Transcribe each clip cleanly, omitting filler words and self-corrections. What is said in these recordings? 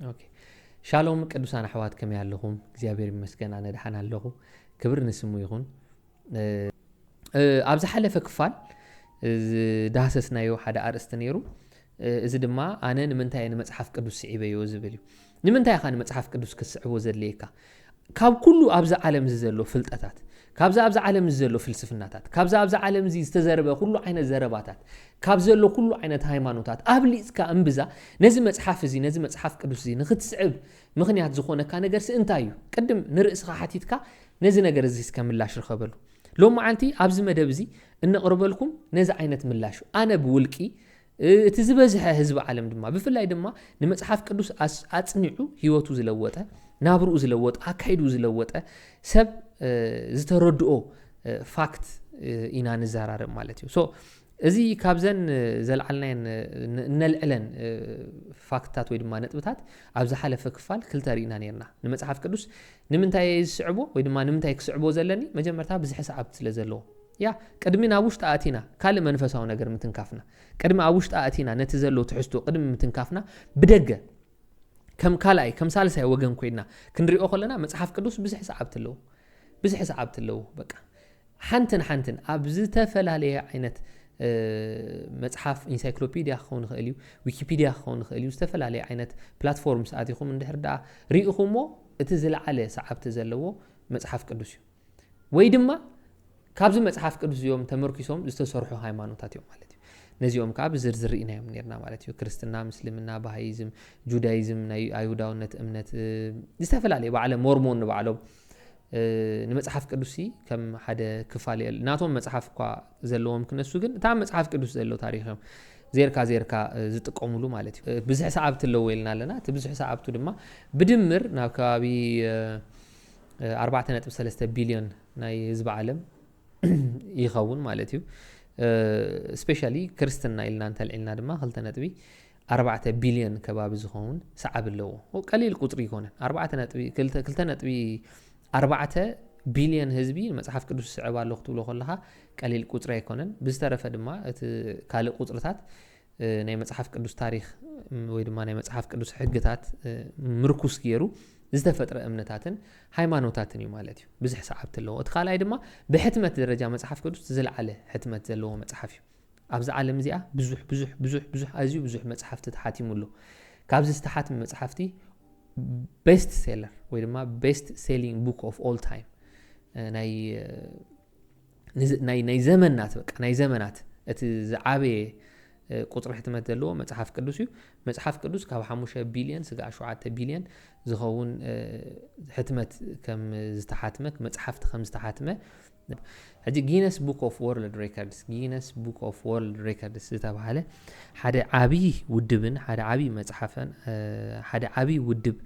اوكي شالوم ቅዱሳን አሕዋት ከመ ያለኹም እግዚአብሔር ይመስገን አነ ደሓን ኣለኹ ክብር ንስሙ ይኹን ኣብዛ ሓለፈ ክፋል ዳሰስናዮ ሓደ ኣርእስቲ ነይሩ እዚ ድማ ኣነ ንምንታይ ንመጽሓፍ ቅዱስ ስዒበዮ ዝብል እዩ ንምንታይ ኻን መጽሓፍ ቅዱስ ክስዕቦ ዘለየካ ካብ ኩሉ ኣብዛ ዓለም ዘሎ ፍልጠታት ካብዛ ኣብዛ ዓለም ዘሎ ፍልስፍናታት ካብዛ ኣብዛ ዓለም ዝተዘረበ ኩሉ ዓይነት ዘረባታት ካብ ዘሎ ኩሉ ዓይነት ሃይማኖታት ኣብሊጽካ እንብዛ ነዚ መጽሓፍ እዚ ነዚ መጽሓፍ ቅዱስ እዚ ንኽትስዕብ ምኽንያት ዝኾነካ ነገር እንታይ እዩ ቅድም ንርእስኻ ሓቲትካ ነዚ ነገር እዚ እስከምላሽ ረኸበሉ ሎም መዓልቲ ኣብዚ መደብ እዚ እንቕርበልኩም ነዚ ዓይነት ምላሽ ኣነ ብውልቂ እቲ ዝበዝሐ ህዝቢ ዓለም ድማ ብፍላይ ድማ ንመጽሓፍ ቅዱስ ኣጽኒዑ ህይወቱ ዝለወጠ ናብርኡ ዝለወጠ ኣካይዱ ዝለወጠ ሰብ ዝተረድኦ ፋክት ኢና ንዘራረብ ማለት እዩ ሶ እዚ ካብዘን ዘለዓልናየን ነልዕለን ፋክታት ወይ ድማ ነጥብታት ኣብዛ ሓለፈ ክፋል ክልተ ሪእና ነርና ንመጽሓፍ ቅዱስ ንምንታይ ዝስዕቦ ወይ ድማ ንምንታይ ክስዕቦ ዘለኒ መጀመርታ ብዙሕ ሰዓብቲ ስለ ዘለዎ ያ ቅድሚ ናብ ውሽጢ ኣቲና ካልእ መንፈሳዊ ነገር ምትንካፍና ቅድሚ ኣብ ውሽጢ ኣቲና ነቲ ዘሎ ትሕዝቶ ቅድሚ ምትንካፍና ብደገ ከም ካልኣይ ከም ሳልሳይ ወገን ኮይና ክንሪኦ ከለና መጽሓፍ ቅዱስ ብዙሕ ሰዓብቲ ኣለዎ በቃ ሓንተን ኣብ ዝተፈላለየ ዓይነት መጽሓፍ ኢንሳይክሎፒዲያ ክኸውን ይኽእል እዩ ዊኪፒዲያ ክኸውን ይኽእል እዩ ዝተፈላለዩ ዓይነት ፕላትፎርምስ ኣቲኹም እንድሕር ደኣ ሪኢኹሞ እቲ ዝለዓለ ሰዓብቲ ዘለዎ መጽሓፍ ቅዱስ እዩ ወይ ድማ ካብዚ መጽሓፍ ቅዱስ እዮም ተመርኪሶም ዝተሰርሑ ሃይማኖታት እዮም ማለት እዩ ነዚኦም ከዓ ብዝርዝር ሪእናዮም ነርና ማለት እዩ ክርስትና ምስልምና ባሃይዝም ጁዳይዝም ናይ ኣይሁዳውነት እምነት ዝተፈላለዩ ባዕለ ሞርሞን ንባዕሎም ንመጽሓፍ ቅዱስ ከም ሓደ ክፋል ናቶም መጽሓፍ እኳ ዘለዎም ክነሱ ግን እታ መጽሓፍ ቅዱስ ዘሎ ታሪኽም ዜርካ ዝጥቀሙሉ ማለት እዩ ብዙሕ ሰዓብቲ ኣለዎ ኢልና ኣለና እቲ ብዙሕ ሰዓብቱ ድማ ብድምር ናብ ከባቢ 4.3 ቢልዮን ናይ ህዝቢ ዓለም ይኸውን ማለት እዩ ስፔሻሊ ክርስትና ኢልና እንተልዒልና ድማ 2.4 ቢልዮን ከባቢ ዝኸውን ሰዓብ ኣለዎ ቀሊል ቁጥሪ ይኮነን 2.4 ቢልዮን ህዝቢ መጽሓፍ ቅዱስ ስዕባ ኣሎ ክትብሎ ከለኻ ቀሊል ቁጥሪ ኣይኮነን ብዝተረፈ ድማ እቲ ካልእ ቁጥርታት ናይ መጽሓፍ ቅዱስ ታሪኽ ወይ ድማ ናይ መጽሓፍ ቅዱስ ሕግታት ምርኩስ ገይሩ ዝተፈጥረ እምነታትን ሃይማኖታትን እዩ ማለት እዩ ብዙሕ ሰዓብቲ ኣለዎ እቲ ካልኣይ ድማ ብሕትመት ደረጃ መጽሓፍ ቅዱስ ዝለዓለ ሕትመት ዘለዎ መጽሓፍ እዩ ኣብዚ ዓለም እዚኣ ብዙሕ ኣዝዩ ብዙሕ መጽሓፍቲ ተሓቲሙሉ ካብዚ ዝተሓትሙ መጽሓፍቲ ቤስት ሴለር ወይ ድማ ቤስት ሴሊንግ ቡክ ኦፍ ኦል ታይም ናይ ዘመናት በቃ ናይ ዘመናት እቲ ዝዓበየ ቁጥሪ ሕትመት ዘለዎ መጽሓፍ ቅዱስ እዩ መጽሓፍ ቅዱስ ካብ 5 ቢልዮን ስጋዕ 7 ቢልዮን ዝኸውን ሕትመት ከም ዝተሓትመ መጽሓፍቲ ከም ዝተሓትመ ሕጂ ጊነስ ቡክ ኦፍ ወርልድ ሬከርድስ ዝተባሃለ ሓደ ዓብይ ውድብን ሓደ ዓብይ መጽሓፍን ሓደ ዓብይ ውድብ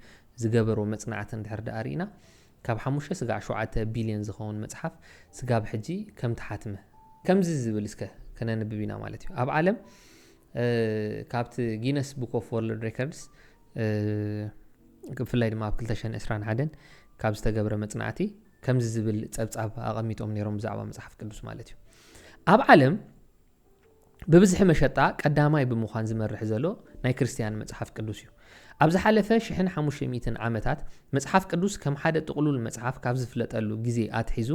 ዝገበሮ መጽናዕትን ድሕር ደኣ ሪእና ካብ 5 ስጋዕ 7 ቢልዮን ዝኸውን መጽሓፍ ስጋብ ሕጂ ከም ተሓትመ ከምዚ ዝብል እስከ ከነንብብ ኢና ማለት እዩ ኣብ ዓለም ካብቲ ጊነስ ቡክ ኦፍ ወርልድ ሬከርድስ ብፍላይ ድማ ኣብ 2021 ካብ ዝተገብረ መጽናዕቲ ከምዚ ዝብል ጸብጻብ ኣቐሚጦም ነይሮም ብዛዕባ መጽሓፍ ቅዱስ ማለት እዩ ኣብ ዓለም ብብዝሒ መሸጣ ቀዳማይ ብምዃን ዝመርሕ ዘሎ ናይ ክርስቲያን መጽሓፍ ቅዱስ እዩ ኣብ ዝሓለፈ 1500 ዓመታት መጽሓፍ ቅዱስ ከም ሓደ ጥቕሉል መጽሓፍ ካብ ዝፍለጠሉ ግዜ ኣትሒዙ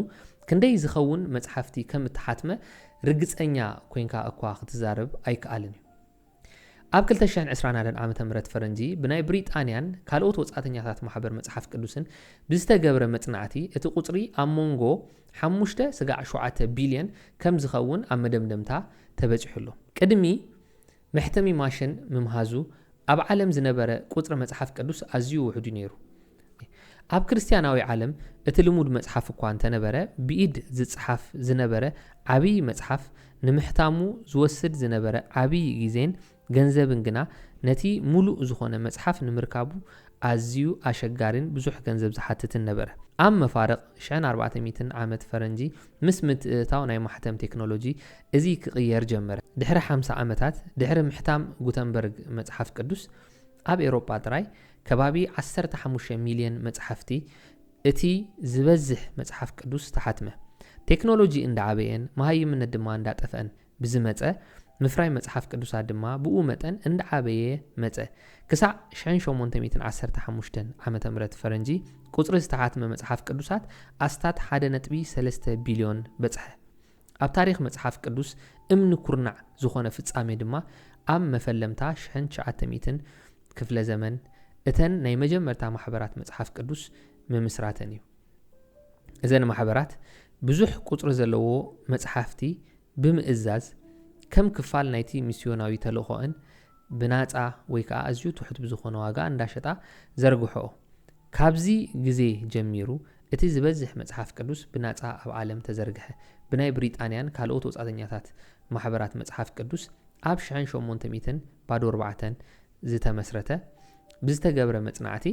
ክንደይ ዝኸውን መጽሓፍቲ ከም እተሓትመ ርግጸኛ ኮንካ እኳ ክትዛረብ ኣይከኣልን እዩ ኣብ 2021 ዓመተ ምህረት ፈረንጂ ብናይ ብሪጣንያን ካልኦት ወጻተኛታት ማሕበር መጽሓፍ ቅዱስን ብዝተገብረ መጽናዕቲ እቲ ቁጽሪ ኣብ ሞንጎ 5.7 ቢልዮን ከም ዝኸውን ኣብ መደምደምታ ተበፂሑሉ ቅድሚ መሕተሚ ማሽን ምምሃዙ ኣብ ዓለም ዝነበረ ቁጽሪ መጽሓፍ ቅዱስ ኣዝዩ ውሕዱ ነይሩ ኣብ ክርስቲያናዊ ዓለም እቲ ልሙድ መጽሓፍ እኳ እንተነበረ ብኢድ ዝጽሓፍ ዝነበረ ዓብይ መጽሓፍ ንምሕታሙ ዝወስድ ዝነበረ ዓብይ ግዜን ገንዘብን ግና ነቲ ሙሉእ ዝኾነ መጽሓፍ ንምርካቡ ኣዝዩ ኣሸጋሪን ብዙሕ ገንዘብ ዝሓትትን ነበረ ኣብ መፋረቕ 1400 ዓመት ፈረንጂ ምስ ምትእታው ናይ ማሕተም ቴክኖሎጂ እዚ ክቕየር ጀመረ ድሕሪ 50 ዓመታት ድሕሪ ምሕታም ጉተንበርግ መጽሓፍ ቅዱስ ኣብ ኤውሮጳ ጥራይ ከባቢ 15 ሚልዮን መጽሓፍቲ እቲ ዝበዝሕ መጽሓፍ ቅዱስ ተሓትመ ቴክኖሎጂ እንዳዓበየን መሃይምነት ድማ እንዳጠፈአን ብዝመፀ ምፍራይ መጽሓፍ ቅዱሳት ድማ ብኡ መጠን እንደዓበየ መጸ ክሳዕ 1815 ዓመተ ምህረት ፈረንጂ ቁጽሪ ዝተሓትመ መጽሓፍ ቅዱሳት ኣስታት 1.3 ቢልዮን በጽሐ ኣብ ታሪኽ መጽሓፍ ቅዱስ እምኒ ኩርናዕ ዝኾነ ፍጻሜ ድማ ኣብ መፈለምታ 1900 ክፍለ ዘመን እተን ናይ መጀመርታ ማሕበራት መጽሓፍ ቅዱስ ምምስራተን እዩ እዘን ማሕበራት ብዙሕ ቁጽሪ ዘለዎ መጽሓፍቲ ብምእዛዝ ከም ክፋል ናይቲ ሚስዮናዊ ተልእኾን ብናጻ ወይ ከዓ ኣዝዩ ትሑት ብዝኾነ ዋጋ እንዳሸጣ ዘርግሕኦ ካብዚ ግዜ ጀሚሩ እቲ ዝበዝሕ መጽሓፍ ቅዱስ ብናጻ ኣብ ዓለም ተዘርግሐ ብናይ ብሪጣንያን ካልኦት ወጻተኛታት ማሕበራት መጽሓፍ ቅዱስ ኣብ 1800 ባዶ 4 ዝተመስረተ ብዝተገብረ መጽናዕቲ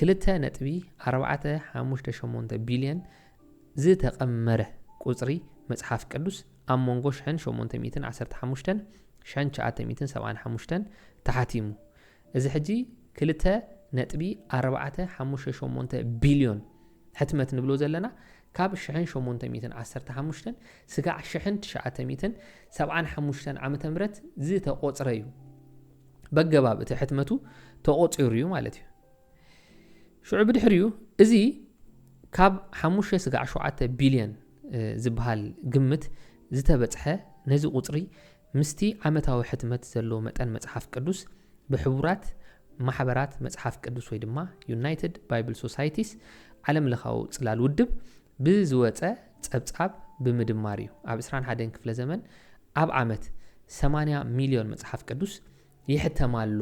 2.458 ቢልዮን ዝተቐመረ ቁጽሪ መጽሓፍ ቅዱስ ኣብ መንጎ 1815 1975 ተሓቲሙ እዚ ሕጂ 2.458 ቢልዮን ሕትመት ንብሎ ዘለና ካብ 1815 ስጋዕ 1975 ዓመተ ምህረት ዝተቆጽረ እዩ በገባብ እቲ ሕትመቱ ተቆጽሩ እዩ ማለት እዩ ሽዑ ብድሕሪኡ እዚ ካብ 5.7 ቢልዮን ዝበሃል ግምት ዝተበጽሐ ነዚ ቁጽሪ ምስቲ ዓመታዊ ሕትመት ዘለዎ መጠን መጽሓፍ ቅዱስ ብሕቡራት ማሕበራት መጽሓፍ ቅዱስ ወይ ድማ ዩናይትድ ባይብል ሶሳይቲስ ዓለም ለኻዊ ጽላል ውድብ ብዝወፀ ጸብጻብ ብምድማር እዩ ኣብ 21 ክፍለ ዘመን ኣብ ዓመት 80 ሚልዮን መጽሓፍ ቅዱስ ይሕተማሎ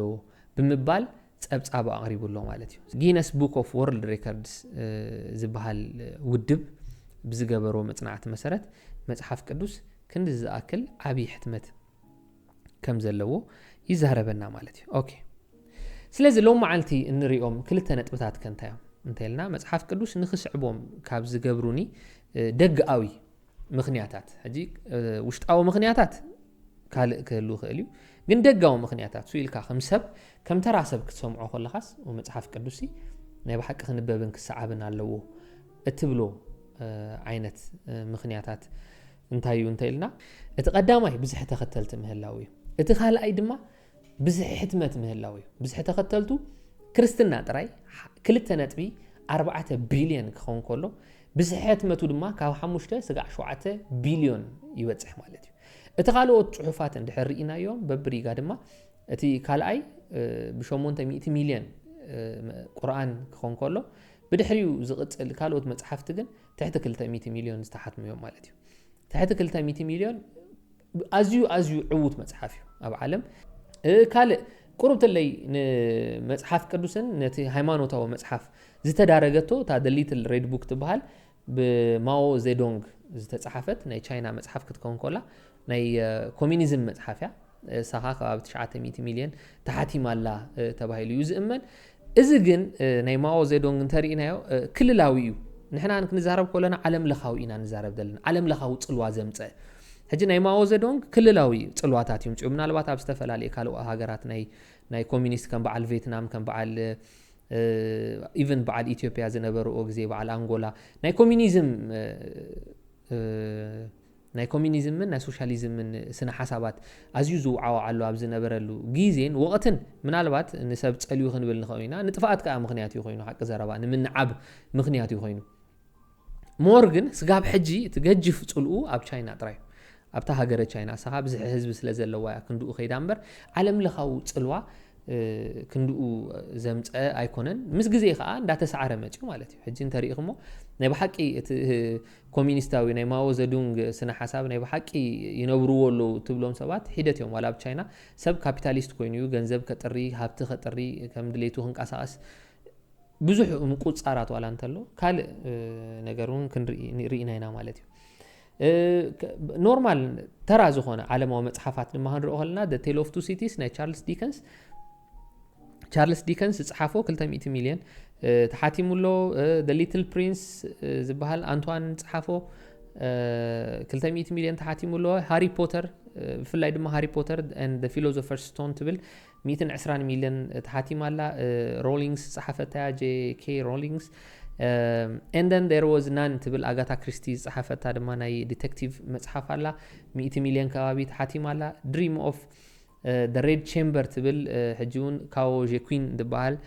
ብምባል ጸብጻብ ኣቕሪቡሎ ማለት እዩ ጊነስ ቡክ ኦፍ ወርልድ ሬከርድስ ዝበሃል ውድብ ብዝገበሮ መጽናዕቲ መሰረት መጽሓፍ ቅዱስ ክንዲ ዝኣክል ዓብይ ሕትመት ከም ዘለዎ ይዛረበና ማለት እዩ ኦኬ ስለዚ ሎም መዓልቲ እንሪኦም ክልተ ነጥብታት ከንታዮም እንተልና መጽሓፍ ቅዱስ ንኽስዕቦም ካብ ዝገብሩኒ ደግኣዊ ምኽንያታት ሕጂ ውሽጣዊ ምኽንያታት ካልእ ክህሉ ክእል እዩ ግን ደጋዊ ምኽንያታት ስኢልካ ከም ሰብ ከም ተራ ሰብ ክትሰምዖ ከለኻስ መጽሓፍ ቅዱስ ናይ ብሓቂ ክንበብን ክሰዓብን ኣለዎ እትብሎ ዓይነት ምኽንያታት እንታይ እዩ እንተኢልና እቲ ቀዳማይ ብዙሕ ተኸተልቲ ምህላው እዩ እቲ ካልኣይ ድማ ብዙሕ ሕትመት ምህላው እዩ ብዙሕ ተኸተልቱ ክርስትና ጥራይ 2.4 ቢልዮን ክኸውን ከሎ ብዙሕ ሕትመቱ ድማ ካብ 5.7 ቢልዮን ይበጽሕ ማለት እዩ እቲ ካልኦት ጽሑፋት እንድሕር ርኢናዮም በብሪጋ ድማ እቲ ካልኣይ ብ800 ሚልዮን ቁርኣን ክኸውን ከሎ ብድሕሪኡ ዝቕጽል ካልኦት መጽሓፍቲ ግን ትሕቲ 200 ሚልዮን ዝተሓትሙ እዮም ማለት እዩ ትሕቲ 200 ሚልዮን ኣዝዩ ዕዉት መጽሓፍ እዩ ኣብ ዓለም ካልእ ቁርብተለይ ንመጽሓፍ ቅዱስን ነቲ ሃይማኖታዊ መጽሓፍ ዝተዳረገቶ ታ ደ ሊትል ሬድ ቡክ ትበሃል ብማኦ ዜዶንግ ዝተጻሕፈት ናይ ቻይና መጽሓፍ ክትከውን ኮላ ናይ ኮሚኒዝም መጽሓፍ እያ ሳኻ ከባቢ 900 ሚልዮን ተሓቲማላ ተባሂሉ እዩ ዝእመን እዚ ግን ናይ ማኦ ዜዶንግ እንተሪእናዮ ክልላዊ እዩ ንሕና ክንዛረብ ከለና ዓለም ለኻዊ ኢና ንዛረብ ዘለና ዓለም ለኻዊ ጽልዋ ዘምጽእ ሕጂ ናይ ማኦ ዜዶንግ ክልላዊ ጽልዋታት ይምጽኡ ምናልባት ኣብ ዝተፈላለዩ ካልእ ሃገራት ናይ ኮሚኒስት ከም በዓል ቪየትናም ከም በዓል ኢቨን በዓል ኢትዮጵያ ዝነበረኦ ግዜ በዓል አንጎላ ናይ ኮሚኒዝምን ናይ ሶሻሊዝምን ስነ ሓሳባት ኣዝዩ ዝውዓው ኣሎ ኣብ ዝነበረሉ ግዜን ወቕትን ምናልባት ንሰብ ጸልዩ ክንብል ንኸይና ንጥፋኣት ከዓ ምኽንያት እዩ ኮይኑ ሓቂ ዘረባ ንምንዓብ ምኽንያት እዩ ኮይኑ ሞርግን ስጋብ ሕጂ ትገጅፍ ጽልኡ ኣብ ቻይና ጥራይ ኣብታ ሃገረ ቻይና ሰኻ ብዙሕ ህዝቢ ስለ ዘለዋ ክንድኡ ኸይዳ እምበር ዓለም ለኻዊ ጽልዋ ክንድኡ ዘምፀ ኣይኮነን ምስ ግዜ ከዓ እንዳተሰዓረ መጽኡ ማለት እዩ ሕጂ እንተሪኢኹሞ ናይ ብሓቂ እቲ ኮሚኒስታዊ ናይ ማኦ ዜዱንግ ስነ ሓሳብ ናይ ብሓቂ ይነብርዎ ኣለዉ ትብሎም ሰባት ሂደት እዮም ዋላ ኣብ ቻይና ሰብ ካፒታሊስት ኮይኑ እዩ ገንዘብ ከጥሪ ሃብቲ ከጥሪ ከም ድሌቱ ክንቀሳቀስ ብዙሕ ምቁጻራት ዋላ እንተሎ ካልእ ነገር እውን ክንሪኢና ኢና ማለት እዩ ኖርማል ተራ ዝኾነ ዓለማዊ መጽሓፋት ድማ ክንሪኦ ከለና ደ ቴል ኦፍ ቱ ሲቲስ ናይ ቻርልስ ዲከንስ ጽሓፎ 200 ሚልዮን ተሓቲሙሎ ደ ሊትል ፕሪንስ ዝበሃል አንቷን ጽሓፎ 200 ሚልዮን ተሓቲሙሎ ሃሪ ፖተር ብፍላይ ድማ ሃሪ ፖተር and the philosopher's stone ትብል 120 ሚልዮን ተሓቲማላ ሮሊንግስ ጽሓፈታ ጄ.ኬ ሮሊንግስ and then there was none تبل أغاثا كريستي صحفت هذا ما ناي ديتكتيف مصحف على 100 مليون كوابيت حاتم على Dream of the Red Chamber تبل هجون كاو جيكوين دبال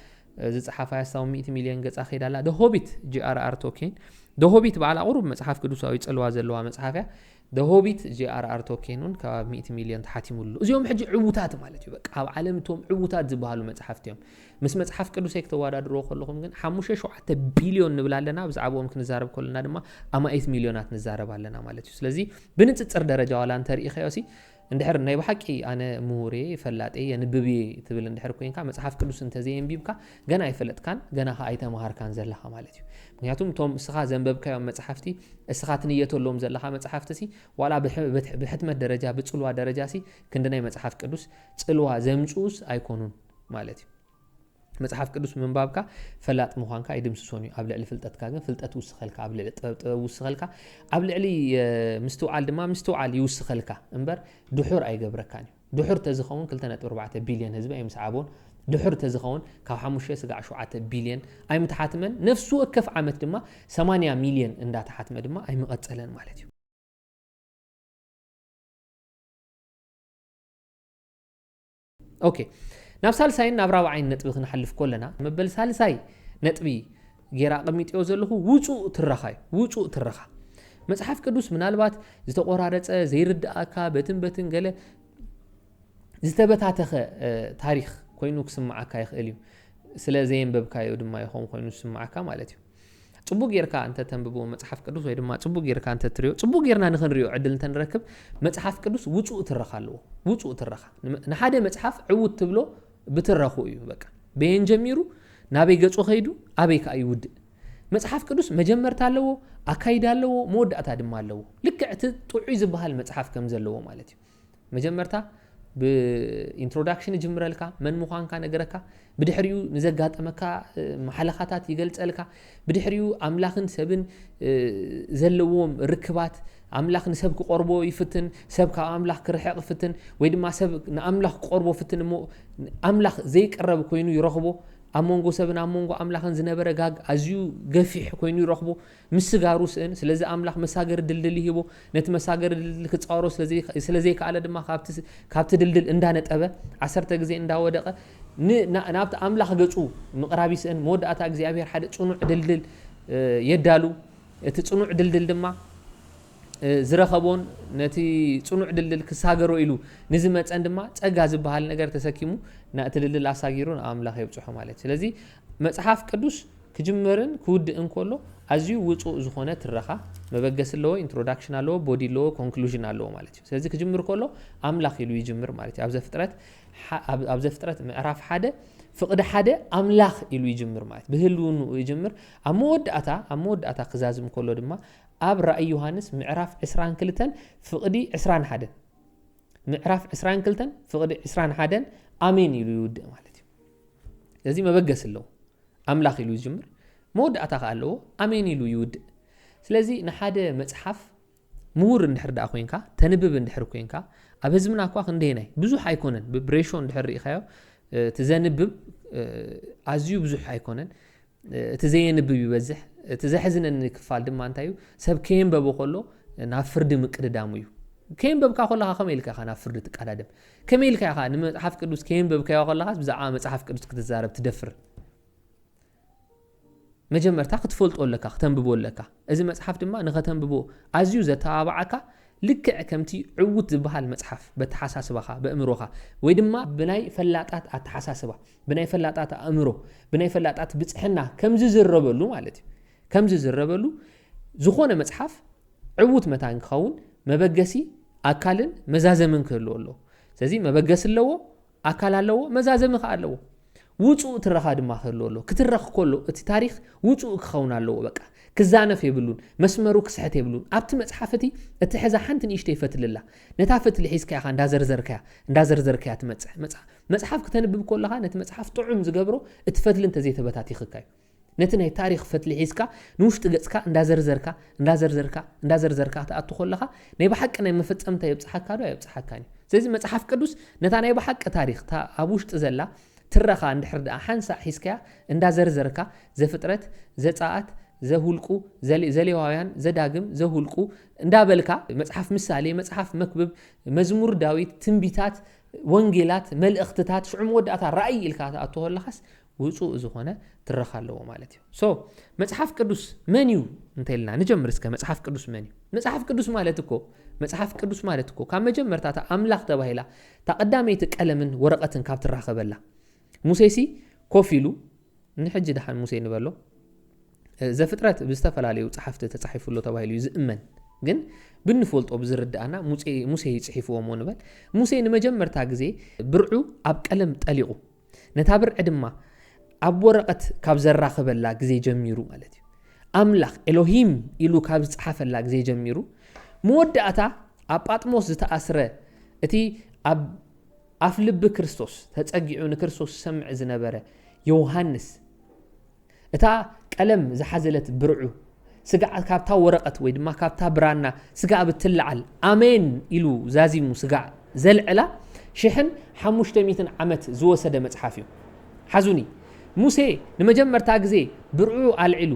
زي صحفة يستوى 100 مليون قص أخير على The Hobbit J.R.R. Tolkien The Hobbit بعلى قرب مصحف كدوساوي تسألوا زلوا مصحفه The Hobbit J.R.R. Tolkien كا 100 مليون تحاتم له زيهم حج عبوتات مالتي بقى على عالمتهم عبوتات زبالوا مصحفتهم مس مصحف ቅዱስ ከተዋዳድሮ ከለኹም ግን 5.7 ቢሊዮን ንብላለና ብዛዕቦም ክንዛረብ ከለና ድማ ኣማ 8 ሚሊዮናት ንዛረባለና ማለት እዩ ስለዚ ብንጽጽር ደረጃ ዋላ እንተ ሪኢኸዮሲ እንድሕር ናይ በሓቂ ኣነ ምሁሬ ፈላጤ የንብብ ትብል እንድሕር ኮይንካ መጽሐፍ ቅዱስ እንተ ዘየንቢብካ ገና አይፈለጥካን ገና አይተማሃርካን ዘለኻ ማለት እዩ ምክንያቱም ቶም እስኻ ዘንበብካዮም መጽሐፍቲ እስኻ ትንየተሎም ዘለኻ መጽሐፍቲ ዋላ በሕትመት ደረጃ ብጽልዋ ደረጃሲ ክንደናይ መጽሐፍ ቅዱስ ጽልዋ ዘምጹስ አይኮኑን ማለት እዩ መጽሐፍ ቅዱስ መንባብካ ፈላጥ ምዃንካ ይድምስሶን እዩ ኣብ ልዕሊ ፍልጠትካ ግን ፍልጠት ውስኸልካ ኣብ ልዕሊ ጥበብ ውስኸልካ ኣብ ልዕሊ ምስትውዓል ድማ ምስትውዓል ይውስኸልካ እምበር ድሑር ኣይገብረካን እዩ ድሑር ተዝኸውን 2.4 ቢልዮን ህዝቢ ኣይምስዓቦን ድሑር ተዝኸውን ካብ 5.7 ቢልዮን ኣይምተሓትመን ነፍሱ ወከፍ ዓመት ድማ 80 ሚልዮን እንዳተሓትመ ድማ ኣይምቐጸለን ማለት እዩ ኦኬ ናብ ሳልሳይን ናብ ራብዓይን ነጥቢ ክንሐልፍ ኮለና መበል ሳልሳይ ነጥቢ ጌራ ቀሚጥዮ ዘለኹ ውጹእ ትረኻ መጽሐፍ ቅዱስ ምናልባት ዝተቆራረጸ ዘይርዳእካ በትን ገለ ዝተበታተኸ ታሪኽ ኮይኑ ክስማዓካ ይኽእል እዩ ስለ ዘየንበብካዮ ድማ ይኹን ኮይኑ ክስማዓካ ማለት እዩ ጽቡቅ ጌርካ አንተ ተንብቦ መጽሐፍ ቅዱስ ወይ ድማ ጽቡቅ ጌርካ አንተ ትሪዮ ጽቡቅ ጌርና ንኽንሪዮ ዕድል እንተንረክብ መጽሐፍ ቅዱስ ውጹእ ትረኻ ንሓደ መጽሐፍ ዕውት ትብሎ ብትረኹ እዩ በቃ በየን ጀሚሩ ናበይ ገጹ ኸይዱ ኣበይ ከ ይውድእ መጽሐፍ ቅዱስ መጀመርታ ኣለዎ ኣካይዳ ኣለዎ መወዳእታ ድማ ኣለዎ ልክዕ እቲ ጥዑይ ዝበሃል መጽሐፍ ከም ዘለዎ ማለት እዩ መጀመርታ ብኢንትሮዳክሽን ጅምረልካ መን ምዃንካ ነገረካ ብድሕሪኡ ንዘጋጠመካ መሓለኻታት ይገልጸልካ ብድሕሪኡ ኣምላኽን ሰብን ዘለዎም ርክባት ኣምላኽ ንሰብ ክቆርቦ ይፍትን ሰብ ካብ ኣምላኽ ክርሕቕ ይፍትን ወይ ድማ ሰብ ንኣምላኽ ክቆርቦ ፍትን እሞ ኣምላኽ ዘይቀረብ ኮይኑ ይረኽቦ ኣብ መንጎ ሰብን ኣብ መንጎ ኣምላኽን ዝነበረ ጋግ ኣዝዩ ገፊሕ ኮይኑ ይረኽቦ ምስጋሩ ስእን ስለዚ ኣምላኽ መሳገር ድልድል ይሂቦ ነቲ መሳገር ድልድል ክጻወሮ ስለዘይ ከኣለ ድማ ካብቲ ድልድል እንዳነጠበ 10 ግዜ እንዳወደቀ ናብቲ ኣምላኽ ገጹ ምቕራቢ ስእን መወዳእታ እግዚኣብሔር ሓደ ጽኑዕ ድልድል የዳሉ እቲ ጽኑዕ ድልድል ድማ ዝረኸቦን ነቲ ጽኑዕ ድልድል ክሳገሮ ኢሉ ንዝመጸን ድማ ጸጋ ዝበሃል ነገር ተሰኪሙ ናቲ ድልድል ኣሳጊሩን ኣምላኽ ይብጽሖ ማለት ስለዚ መጽሐፍ ቅዱስ ክጅመርን ክውድእን ከሎ ኣዝዩ ውጹእ ዝኾነ ትረኻ መበገስ ኣለዎ ኢንትሮዳክሽን ኣለዎ ቦዲ ኣለዎ ኮንክሉዥን ኣለዎ ማለት እዩ ስለዚ ክጅምር ከሎ ኣምላኽ ኢሉ ይጅምር ማለት እዩ ኣብ ዘፍጥረት ምዕራፍ 1 ፍቅዲ ሓደ ኣምላኽ ኢሉ ይጅምር ማለት ብህልውኑ ይጅምር ኣብ መወዳእታ ክዛዝም ከሎ ድማ ኣብ ራእይ ዮሐንስ ምዕራፍ 22 ፍቅዲ 21 ምዕራፍ 22 ፍቅዲ 21 ኣሜን ኢሉ ይውድእ ማለት እዩ ስለዚ መበገስ ኣለዎ ኣምላኽ ኢሉ ይጅምር መወዳእታ ኣለዎ ኣሜን ኢሉ ይውድእ ስለዚ ንሓደ መጽሓፍ ምሁር እንድሕር ዳኣ ኮይንካ ተንብብ እንድሕር ኮይንካ ኣብ ህዝብና እኳ ክንደይናይ ብዙሕ ኣይኮነን ብብሬሾ እንድሕር ሪኢኻዮ ትዘንብብ ኣዝዩ ብዙሕ ኣይኮነን እቲ ዘየንብብ ይበዝሕ እቲ ዘሕዝነኒ ክፋል ድማ እንታይ እዩ ሰብ ከየንበቦ ከሎ ናብ ፍርዲ ምቅድዳሙ እዩ ከየንበብካ ከለኻ ከመይ ኢልካ ኢኻ ናብ ፍርዲ ትቀዳደም ከመይ ኢልካ ኢኻ ንመጽሓፍ ቅዱስ ከየንበብካዮ ከለኻስ ብዛዕባ መጽሓፍ ቅዱስ ክትዛረብ ትደፍር መጀመርታ ክትፈልጦ ኣለካ ከተንብቦ ኣለካ እዚ መጽሓፍ ድማ ንኸተንብቦ ኣዝዩ ዘተባብዓካ ልክዕ ከምቲ ዕውት ዝበሃል መጽሓፍ በተሓሳስባኻ በእምሮኻ ወይ ድማ ብናይ ፈላጣት ኣተሓሳስባ ብናይ ፈላጣት ኣእምሮ ብናይ ፈላጣት ብጽሕና ከምዚ ዝረበሉ ማለት እዩ ከምዚ ዝረበሉ ዝኾነ መጽሓፍ ዕውት መታን ክኸውን መበገሲ ኣካልን መዛዘምን ክህልዎ ኣለዎ ስለዚ መበገሲ ኣለዎ ኣካል ኣለዎ መዛዘም ኸ ኣለዎ ውጹእ ትረኻ ድማ ክህልዎ ኣለዎ ክትረኽ ከሎ እቲ ታሪኽ ውጹእ ክኸውን ኣለዎ በቃ ክዛነፍ የብሉን መስመሩ ክስሕት የብሉን ኣብቲ መጽሓፍቲ እቲ ሕዛ ሓንቲ ንእሽተ ይፈትልላ ነታ ፈትሊ ሒዝካ ኢኻ እንዳዘርዘርካያ ትመጽሕ መጽሓፍ ክትንብብ ከለኻ ነቲ መጽሓፍ ጥዑም ዝገብሮ እቲ ፈትሊ እንተዘይተበታቲኽካ እዩ ነቲ ናይ ታሪኽ ፈትሊ ሒዝካ ንውሽጢ ገጽካ እንዳዘርዘርካ ተኣቱ ከለኻ ናይ ብሓቂ ናይ መፈጸምታ የብጽሓካ ዶ የብጽሓካን እዩ ስለዚ መጽሓፍ ቅዱስ ነታ ናይ ብሓቂ ታሪኽ ኣብ ውሽጢ ዘላ ትረኻ እንድሕር ደኣ ሓንሳእ ሒዝከያ እንዳዘርዘርካ ዘፍጥረት ዘጻአት ዘሁልቁ ዘሌዋውያን ዘዳግም ዘሁልቁ እንዳበልካ መጽሓፍ ምሳሌ መጽሓፍ መክብብ መዝሙር ዳዊት ትንቢታት ወንጌላት መልእኽትታት ሽዑም ወዳእታ ራእይ ኢልካ ኣትወለኻስ ውፁእ ዝኾነ ትረኻ ኣለዎ ማለት እዩ ሶ መጽሓፍ ቅዱስ መን እዩ እንተይልና ንጀምር እስከ መጽሓፍ ቅዱስ መን እዩ መጽሓፍ ቅዱስ ማለት እኮ ካብ መጀመርታ ኣምላኽ ተባሂላ ተቐዳመይቲ ቀለምን ወረቐትን ካብ ትራኸበላ ሙሴሲ ኮፍ ኢሉ ንሕጂ ድሓን ሙሴ ንበሎ ዘፍጥረት ብዝተፈላለዩ ጸሓፍቲ ተጻሒፉሎ ተባሂሉ ዝእመን ግን ብንፈልጦ ብዝርዳእና ሙሴ ይጽሒፍዎም ንበል ሙሴ ንመጀመርታ ግዜ ብርዑ ኣብ ቀለም ጠሊቑ ነታ ብርዕ ድማ ኣብ ወረቐት ካብ ዘራኸበላ ግዜ ጀሚሩ ማለት እዩ ኣምላኽ ኤሎሂም ኢሉ ካብ ዝጽሓፈላ ግዜ ጀሚሩ መወዳእታ ኣብ ጳጥሞስ ዝተኣስረ እቲ ኣብ ኣፍ ልቢ ክርስቶስ ተጸጊዑ ንክርስቶስ ሰምዕ ዝነበረ ዮሃንስ እታ ቀለም ዝሓዘለት ብርዑ ስጋዕ ካብታ ወረቐት ወይ ድማ ካብታ ብራና ስጋዕ ብትልዓል ኣሜን ኢሉ ዛዚሙ ስጋዕ ዘልዕላ 1500 ዓመት ዝወሰደ መጽሓፍ እዩ ሓዙኒ ሙሴ ንመጀመርታ ግዜ ብርዑ ኣልዒሉ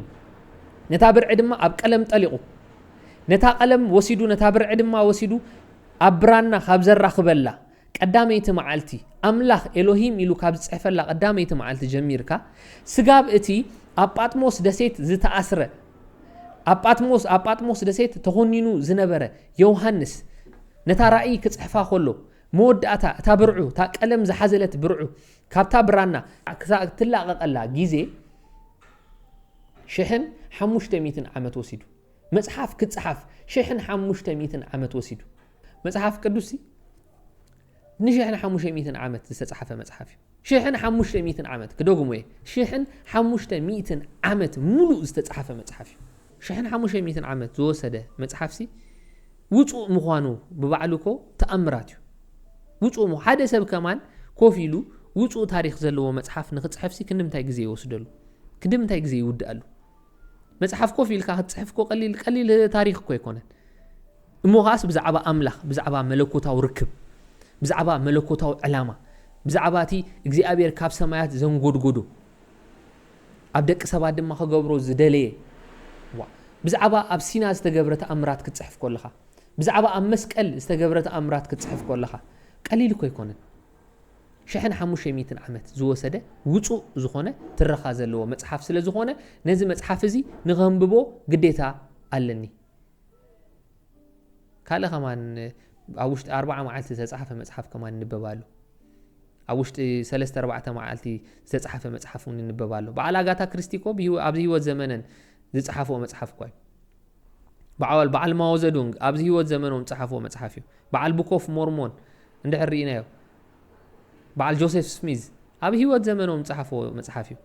ነታ ብርዕ ድማ ኣብ ቀለም ጠሊቑ ነታ ቀለም ወሲዱ ነታ ብርዕ ድማ ወሲዱ ኣብ ብራና ካብ ዘራኽበላ ቀዳመይቲ መዓልቲ ኣምላኽ ኤሎሂም ኢሉ ካብ ዝጽሕፈላ ቀዳመይቲ መዓልቲ ጀሚርካ ስጋብ እቲ ኣብ ጳጥሞስ ደሴት ዝተኣስረ ኣብ ጳጥሞስ ደሴት ተኾኒኑ ዝነበረ ዮሃንስ ነታ ራእይ ክጽሕፋ ከሎ መወዳእታ እታ ብርዑ እታ ቀለም ዝሓዘለት ብርዑ ካብታ ብራና ክትላቐቐላ ግዜ 1500 ዓመት ወሲዱ መጽሓፍ ክጽሓፍ 1500 ዓመት ወሲዱ መጽሓፍ ቅዱስ ን1500 ዓመት ዝተጻሕፈ መጽሓፍ እዩ 1500 ዓመት ክደግሞ 1500 ዓመት ሙሉእ ዝተጻሕፈ መጽሓፍ እዩ 1500 ዓመት ዝወሰደ መጽሓፍሲ ውፁእ ምዃኑ ብባዕሉኮ ተኣምራት እዩ ውፁእ ሓደ ሰብ ከማን ኮፍ ኢሉ ውፁእ ታሪኽ ዘለዎ መጽሓፍ ንክጽሕፍሲ ክንምታይ ግዜ ይወስደሉ ክንምታይ ግዜ ይውድአሉ መጽሓፍ ኮፍ ኢልካ ክትጽሕፍኮ ቀሊል ታሪኽ እኮ ይኮነን እሞኻስ ብዛዕባ ኣምላኽ ብዛዕባ መለኮታዊ ርክብ ብዛዕባ መለኮታዊ ዕላማ ብዛዕባ እቲ እግዚኣብሔር ካብ ሰማያት ዘንጎድጎዶ ኣብ ደቂ ሰባት ድማ ክገብሮ ዝደለየ ብዛዕባ ኣብ ሲና ዝተገብረ ተኣምራት ክትጽሕፍ ከለኻ ብዛዕባ ኣብ መስቀል ዝተገብረ ተኣምራት ክትጽሕፍ ከለኻ ቀሊል እኮ ይኮነን 1500 ዓመት ዝወሰደ ውፁእ ዝኾነ ትረኻ ዘለዎ መጽሓፍ ስለ ዝኾነ ነዚ መጽሓፍ እዚ ንኸንብቦ ግዴታ ኣለኒ ካልእ ኸማን ኣብ ውሽጢ 40 መዓልቲ ዝተጻሕፈ መጽሓፍ ከማን ንበባሉ ኣብ ውሽጢ 3-4 መዓልቲ ዝተጻሕፈ መጽሓፍ እውን ንበባሉ በዓል ኣጋታ ክርስቲኮ ኣብዚ ህይወት ዘመነን ዝጻሕፈዎ መጽሓፍ እኳ እዩ በዓል ማኦ ዘዱንግ ኣብዚ ህይወት ዘመኖም ዝጻሕፈዎ መጽሓፍ እዩ በዓል ቡክ ኦፍ ሞርሞን እንድሕር ርኢናዮ በዓል ጆሴፍ ስሚዝ ኣብ ህይወት ዘመኖም ዝጻሕፈዎ መጽሓፍ እዩ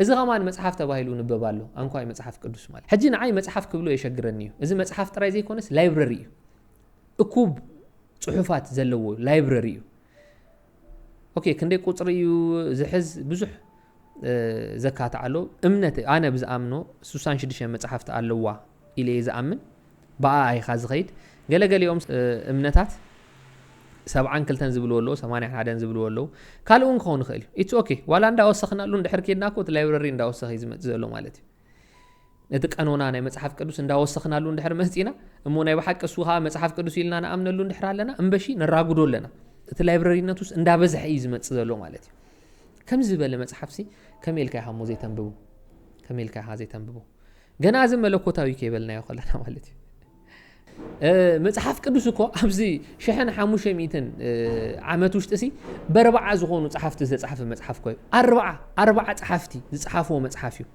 እዚ ኸማን መጽሓፍ ተባሂሉ ንበባሉ አንኳይ መጽሓፍ ቅዱስ ማለት ሕጂ ንዓይ መጽሓፍ ክብሎ የሸግረኒ እዩ እዚ መጽሓፍ ጥራይ ዘይኮነስ ላይብረሪ እዩ እኩብ ጽሑፋት ዘለዎ ላይብረሪ እዩ ኦኬ ክንደይ ቁጽሪ እዩ ዝሕዝ ብዙሕ ዘካታ ኣሎ እምነት ኣነ ብዝኣምኖ 66 መጽሓፍቲ ኣለዋ ኢለ ዝኣምን በኣ ኣይኻ ዝኸይድ ገለገሊኦም እምነታት 72 ዝብልዎ ኣለዉ 81 ዝብልዎ ኣለዉ ካልእ እውን ክኸውን ይኽእል እዩ ኢትስ ኦኬ ዋላ እንዳወሰኽናሉ እንድሕር ኬድናኮ እቲ ላይብረሪ እንዳወሰኺ ዝመጽእ ዘሎ ማለት እዩ ነቲ ቀኖና ናይ መጽሓፍ ቅዱስ እንዳወሰኽናሉ እንድሕር መጽኢና እሞ ናይ ብሓቂ እሱ ከዓ መጽሓፍ ቅዱስ ኢልና ንኣምነሉ እንድሕር ኣለና እምበሺ ነራጉዶ ኣለና እቲ ላይብረሪነቱስ እንዳበዝሐ እዩ ዝመጽእ ዘሎ ማለት እዩ ከም ዝበለ መጽሓፍሲ ከመይልካ ኢኻ ሞ ዘይተንብቦ ገና እዚ መለኮታዊ ከይበልናዮ ከለና ማለት እዩ መጽሓፍ ቅዱስ እኮ ኣብዚ 1500 ዓመት ውሽጢ ሲ በ40 ዝኾኑ ጸሓፍቲ ዝተጻሕፈ መጽሓፍ ኮይኑ 40 ጸሓፍቲ ዝጻሕፍዎ መጽሓፍ እዩ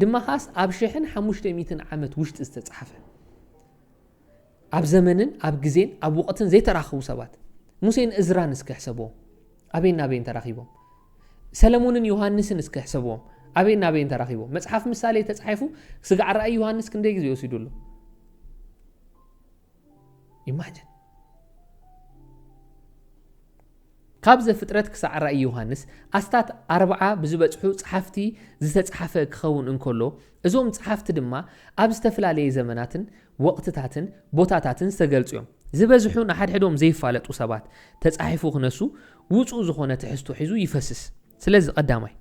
ድሞኻስ ኣብ 1500 ዓመት ውሽጢ ዝተጻሕፈ ኣብ ዘመንን ኣብ ግዜን ኣብ ወቕትን ዘይተራኽቡ ሰባት ሙሴን እዝራን እስከሕሰብዎም ኣበይን ተራኺቦም ሰለሞንን ዮሃንስን እስከሕሰብዎም ኣበይን ተራኺቦም መጽሓፍ ምሳሌ ተጻሒፉ ስጋዕ ራእይ ዮሃንስ ክንደይ ግዜ ወሲዱሉ ኢማጅን ካብ ዘፍጥረት ክሳዕ ራእይ ዮሃንስ ኣስታት 40 ብዝበጽሑ ጸሓፍቲ ዝተጻሕፈ ክኸውን እንከሎ እዞም ጸሓፍቲ ድማ ኣብ ዝተፈላለየ ዘመናትን ወቕትታትን ቦታታትን ዝተገልጹ እዮም ዝበዝሑ ንሓድሕዶም ዘይፋለጡ ሰባት ተጻሒፉ ክነሱ ውጹእ ዝኾነ ትሕዝቶ ሒዙ ይፈስስ ስለዚ ቀዳማይ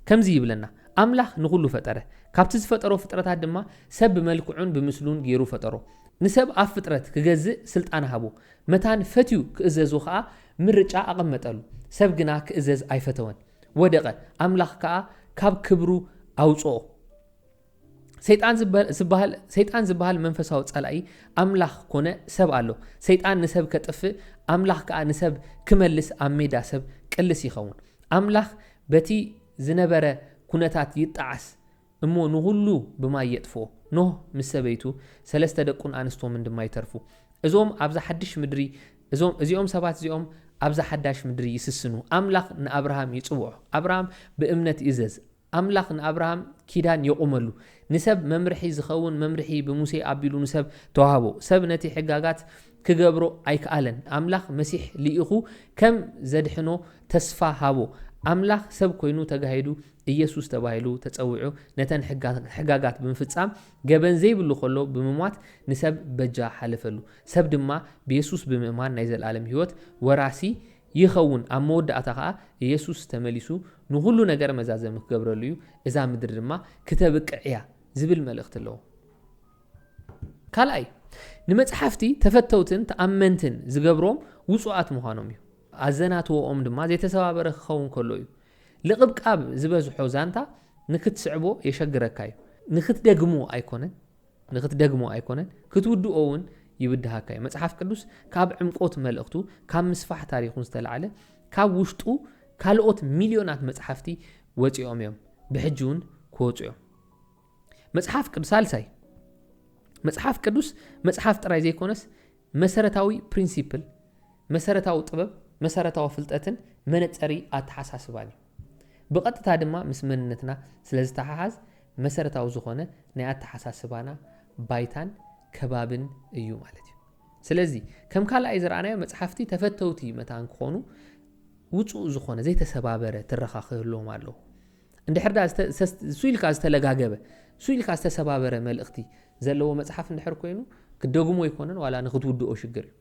ከምዚ ይብለና ኣምላኽ ንኹሉ ፈጠረ ካብቲ ዝፈጠሮ ፍጥረታት ድማ ሰብ ብመልክዑን ብምስሉን ገይሩ ፈጠሮ ንሰብ ኣብ ፍጥረት ክገዝእ ስልጣን ሃቦ መታን ፈትዩ ክእዘዙ ከዓ ምርጫ ኣቐመጠሉ ሰብ ግና ክእዘዝ ኣይፈተወን ወደቐ ኣምላኽ ከዓ ካብ ክብሩ ኣውፅኦ ሰይጣን ዝበሃል መንፈሳዊ ጸላኢ ኣምላኽ ኮነ ሰብ ኣሎ ሰይጣን ንሰብ ከጥፍእ ኣምላኽ ከዓ ንሰብ ክመልስ ኣብ ሜዳ ሰብ ቅልስ ይኸውን ኣምላኽ በቲ ዝነበረ ኩነታት ይጣዓስ እሞ ንሁሉ ብማይ የጥፍኦ ኖህ ምስ ሰበይቱ 3 ደቁን ኣንስቶምን ድማ ይተርፉ እዚኦም ሰባት እዚኦም ኣብዛ ሓዳሽ ምድሪ ይስስኑ ኣምላኽ ንኣብርሃም ይጽውዖ ኣብርሃም ብእምነት ይእዘዝ ኣምላኽ ንኣብርሃም ኪዳን የቆመሉ ንሰብ መምርሒ ዝኸውን መምርሒ ብሙሴ ኣቢሉ ንሰብ ተዋህቦ ሰብ ነቲ ሕጋጋት ክገብሮ ኣይከኣለን ኣምላኽ መሲሕ ልኢኹ ከም ዘድሕኖ ተስፋ ሃቦ ኣምላኽ ሰብ ኮይኑ ተጋሂዱ ኢየሱስ ተባሂሉ ተጸውዑ ነተን ሕጋጋት ብምፍጻም ገበን ዘይብሉ ከሎ ብምሟት ንሰብ በጃ ሓለፈሉ ሰብ ድማ ብኢየሱስ ብምእማን ናይ ዘለዓለም ህይወት ወራሲ ይኸውን ኣብ መወዳእታ ከዓ ኢየሱስ ተመሊሱ ንሁሉ ነገር መዛዘም ክገብረሉ እዩ እዛ ምድሪ ድማ ክተብቅዕ እያ ዝብል መልእኽቲ ኣለዎ ካልኣይ ንመጽሓፍቲ ተፈተውትን ተኣመንትን ዝገብሮም ውጹኣት ምዃኖም እዩ ኣዘናትዎኦም ድማ ዘይተሰባበረ ክኸውን ከሎ እዩ ልቕብቃብ ዝበዝሖ ዛንታ ንክትስዕቦ የሸግረካ እዩ ንክትደግሞ ኣይኮነን ክትውድኦ እውን ይብድሃካ እዩ መጽሓፍ ቅዱስ ካብ ዕምቆት መልእኽቱ ካብ ምስፋሕ ታሪኹን ዝተለዓለ ካብ ውሽጡ ካልኦት ሚልዮናት መጽሓፍቲ ወፂኦም እዮም ብሕጂ እውን ክወፁ እዮም መጽሓፍ ቅዱስ ሳልሳይ መጽሓፍ ቅዱስ መጽሓፍ ጥራይ ዘይኮነስ መሰረታዊ ፕሪንሲፕል መሰረታዊ ጥበብ መሰረታዊ ፍልጠትን መነጸሪ ኣተሓሳስባን እዩ ብቐጥታ ድማ ምስ መንነትና ስለዝተሓሓዝ መሰረታዊ ዝኾነ ናይ ኣተሓሳስባና ባይታን ከባብን እዩ ማለት እዩ ስለዚ ከም ካልኣይ ዝረኣናዮ መጽሓፍቲ ተፈተውቲ መታን ክኾኑ ውጹእ ዝኾነ ዘይተሰባበረ ትረኻኽህሎም ኣለዎ እንድሕርዳ ሱኢልካ ዝተለጋገበ ሱኢልካ ዝተሰባበረ መልእኽቲ ዘለዎ መጽሓፍ እንድሕር ኮይኑ ክደግሞ ይኮነን ዋላ ንኽትውድኦ ሽግር እዩ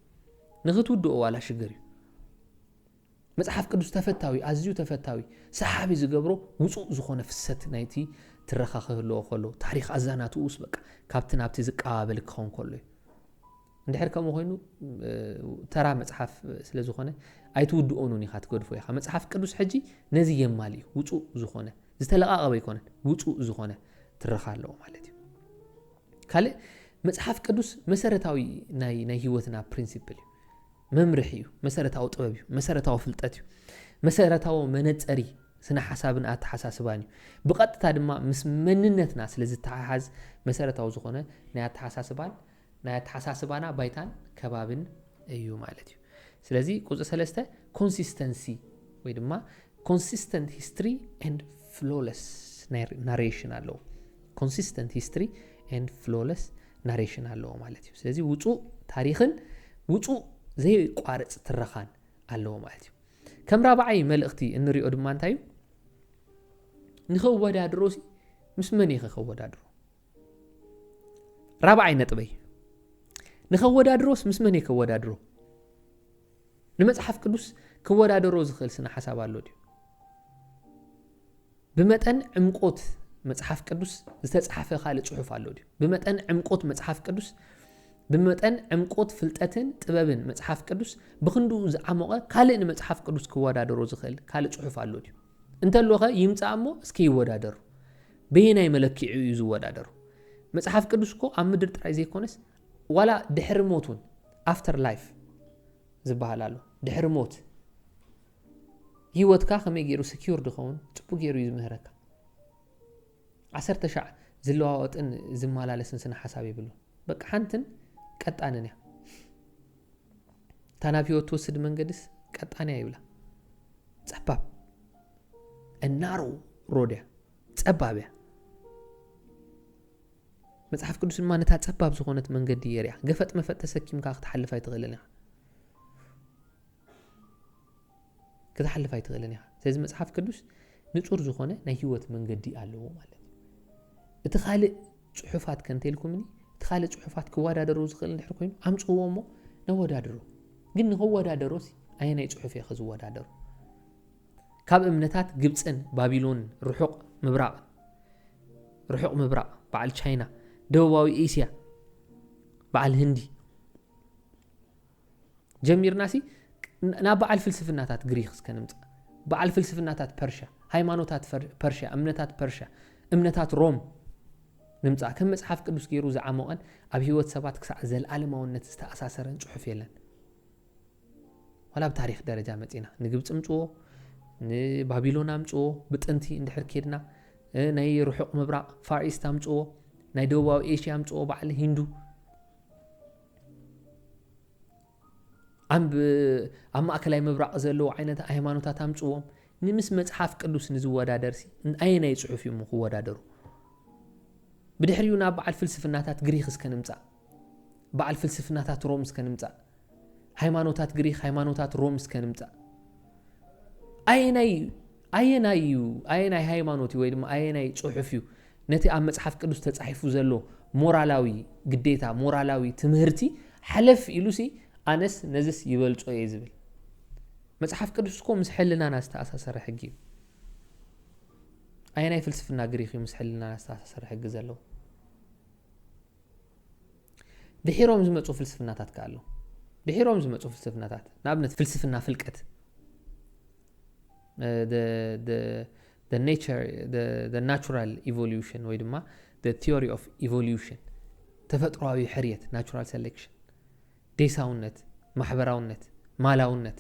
ንኽትውድኦ ዋላ ሽግር እዩ መጽሓፍ ቅዱስ ተፈታዊ ኣዝዩ ተፈታዊ ሰሓቢ ዝገብሮ ውጹእ ዝኾነ ፍሰት ናይቲ ትረኻኽህልዎ ከሎ ታሪኽ ኣዛናትኡስ በቃ ካብቲ ናብቲ ዝቀባበል ክኸውን ከሎ እዩ እንድሕር ከምኡ ኮይኑ ተራ መጽሓፍ ስለ ዝኾነ ኣይትውድኦኑን ኢኻ ትገድፎ ኢኻ መጽሓፍ ቅዱስ ሕጂ ነዚ የማል እዩ ውጹእ ዝኾነ ዝተለቓቐበ ይኮነን ውጹእ ዝኾነ ትረኻ ኣለዎ ማለት እዩ ካልእ መጽሓፍ ቅዱስ መሰረታዊ ናይ ህይወትና ፕሪንሲፕል እዩ መምርሒ እዩ መሰረታዊ ጥበብ እዩ መሰረታዊ ፍልጠት እዩ መሰረታዊ መነጸሪ ስነ ሓሳብን ኣተሓሳስባን እዩ ብቐጥታ ድማ ምስ መንነትና ስለዝተሓሓዝ መሰረታዊ ዝኾነ ናይ ኣተሓሳስባና ባይታን ከባብን እዩ ማለት እዩ ስለዚ ቁጽሪ 3 ኮንሲስተንሲ ወይ ድማ ኮንሲስተንት ሂስትሪ ኤንድ ፍሎለስ ናሬሽን ኣለዎ ኮንሲስተንት ሂስትሪ ኤንድ ፍሎለስ ናሬሽን ኣለዎ ማለት እዩ ስለዚ ውጹእ ታሪኽን ውጹእ ዘይቋርጽ ትረኻን ኣለዎ ማለት እዩ ከም ራብዓይ መልእኽቲ እንሪኦ ድማ እንታይ እዩ ንኽወዳድሮሲ ምስ መን ኢኸ ክወዳድሮ ራብዓይ ነጥበይ ንኽወዳድሮስ ምስ መን ክወዳድሮ ንመጽሓፍ ቅዱስ ክወዳድሮ ዝኽእል ስነ ሓሳብ ኣሎ ድዩ ብመጠን ዕምቆት መጽሓፍ ቅዱስ ዝተጻሕፈ ካልእ ጽሑፍ ኣሎ ድዩ ብመጠን ዕምቆት መጽሓፍ ቅዱስ ብመጠን ዕምቆት ፍልጠትን ጥበብን መጽሓፍ ቅዱስ ብክንዱ ዝዓመቐ ካልእ ንመጽሓፍ ቅዱስ ክወዳደሮ ዝኽእል ካልእ ጽሑፍ ኣሎ ድዩ እንተሎኸ ይምጻእ እሞ እስኪ ይወዳደሩ በየናይ መለክዒ እዩ ዝወዳደሩ መጽሓፍ ቅዱስ እኮ ኣብ ምድሪ ጥራይ ዘይኮነስ ዋላ ድሕሪ ሞት እውን ኣፍተር ላይፍ ዝበሃል ኣሎ ድሕሪ ሞት ህይወትካ ከመይ ገይሩ ሰኪዩር ድኸውን ጽቡቕ ገይሩ እዩ ዝምህረካ 10,000 ዝለዋወጥን ዝመላለስን ስነ ሓሳብ ይብሉ በቃ ሓንትን ቀጣንን እያ ታናብ ህይወት ትወስድ መንገድስ ቀጣንያ ይብላ ጸባብ እናሮ ሮድያ ጸባብ እያ መጽሓፍ ቅዱስ ድማ ነታ ጸባብ ዝኾነት መንገዲ የርያ ገፈጥ መፈጥ ተሰኪምካ ክትሓልፍ ኣይትኽእልን ኢኻ ስለዚ መጽሓፍ ቅዱስ ንጹር ዝኾነ ናይ ህይወት መንገዲ ኣለዎ ማለት እዩ እቲ ካልእ ጽሑፋት ከንተልኩምኒ እቲ ካልእ ጽሑፋት ክወዳደሩ ዝኽእል እንድሕር ኮይኑ ኣምጽዎ እሞ نودادرو ግን ንኸወዳደሮስ ኣየናይ ፅሑፍ እየ ዝወዳደሩ ካብ እምነታት ግብፅን ባቢሎን ርሑቕ ምብራቕ በዓል ቻይና ደቡባዊ ኤስያ በዓል ህንዲ ጀሚርናሲ ናብ በዓል ፍልስፍናታት ግሪክ እስከንምፃ በዓል ፍልስፍናታት ፐርሻ ሃይማኖታት ፐርሻ እምነታት ሮም ንምፃ ከም መጽሓፍ ቅዱስ ገይሩ ዝዓመቐን ኣብ ህይወት ሰባት ክሳዕ ዘለዓለማውነት ዝተኣሳሰረን ፅሑፍ የለን ወላ ብታሪክ ደረጃ መፂና ንግብፅ ምፅዎ ንባቢሎን ምፅዎ ብጥንቲ እንድሕር ኬድና ናይ ርሑቕ ምብራቕ ፋር ኢስት ምፅዎ ናይ ደቡባዊ ኤሽያ ምፅዎ በዓል ሂንዱ ኣብ ማእከላይ ምብራቕ ዘለዎ ዓይነት ሃይማኖታት ምፅዎም ንምስ መጽሓፍ ቅዱስ ንዝወዳደርሲ ኣየናይ ፅሑፍ እዩ ክወዳደሩ بدحريو ناب على الفلسفناتات غريخ اسكنمصا بعد الفلسفناتات روم اسكنمصا ሃይማኖታት ግሪክ ሃይማኖታት ሮም እስከንምፃ ኣየናይ ሃይማኖት ወይ ድማ ኣየናይ ፅሑፍ እዩ ነቲ ኣብ መጽሓፍ ቅዱስ ተጻሒፉ ዘሎ ሞራላዊ ግዴታ ሞራላዊ ትምህርቲ ሓለፍ ኢሉሲ ኣነስ ነዝስ ይበልጾ እየ ዝብል መጽሓፍ ቅዱስ ኮ ምስ ሕልናና ዝተኣሳሰረ ሕጊ ኣየናይ ፍልስፍና ግሪክ ምስ ሕልናና ዝተኣሳሰረ ሕጊ ዘሎ ድሒሮም ዝመጹ ፍልስፍናታት ካሎ ድሒሮም ዝመጹ ፍልስፍናታት ንኣብነት ፍልስፍና ፍልቀት the natural evolution ወይ ድማ the theory of evolution ተፈጥሯዊ ሕርየት natural selection ዴሳውነት ማሕበራውነት ማላውነት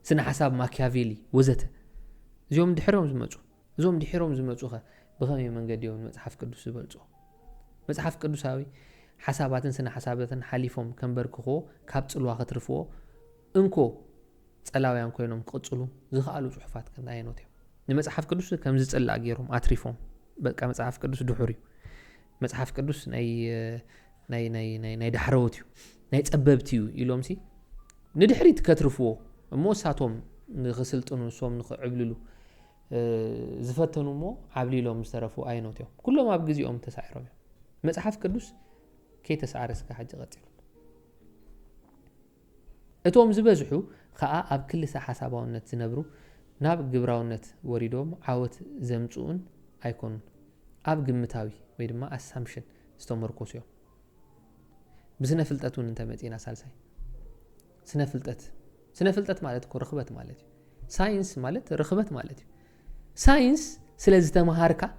ስነ ሐሳብ ማኪያቬሊ ወዘተ እዚኦም ድሒሮም ዝመጹ ብኸመይ መንገዲ እዮም መጽሓፍ ቅዱስ ዝበልጾ መጽሓፍ ቅዱሳዊ حساباتن سنة حساباتن حليفهم كم بركخو كابتلو واخد رفو انكو صلاويان كوينهم قصلو زخالو صحفات كم عينوتهم المصحف قدوس كم زصلا غيرهم اتريفهم بقى مصحف قدوس دحوري مصحف قدوس ناي دحروتيو ناي صببتيو يلومسي ندحريت كترفو موساتهم نغسلطنو سوم نخعبللو زفتنو مو عبليلهم مسترفو عينوتهم كلهم اب غزيهم تسعيرو مصحف قدوس كي تسعرسك حاجة غطيل اتوم زبزحو خاء اب كل سا حساباونت زنبرو ناب قبراونت وريدوم عاوت زمصون ايكون اب قمتاوي ويدما assumption استمركوسيو بسنة فلتاتون انت متينا سالساي سنة فلتات مالتكو رخبت مالتي ساينس مالت رخبت مالتي ساينس سلازي تمهاركا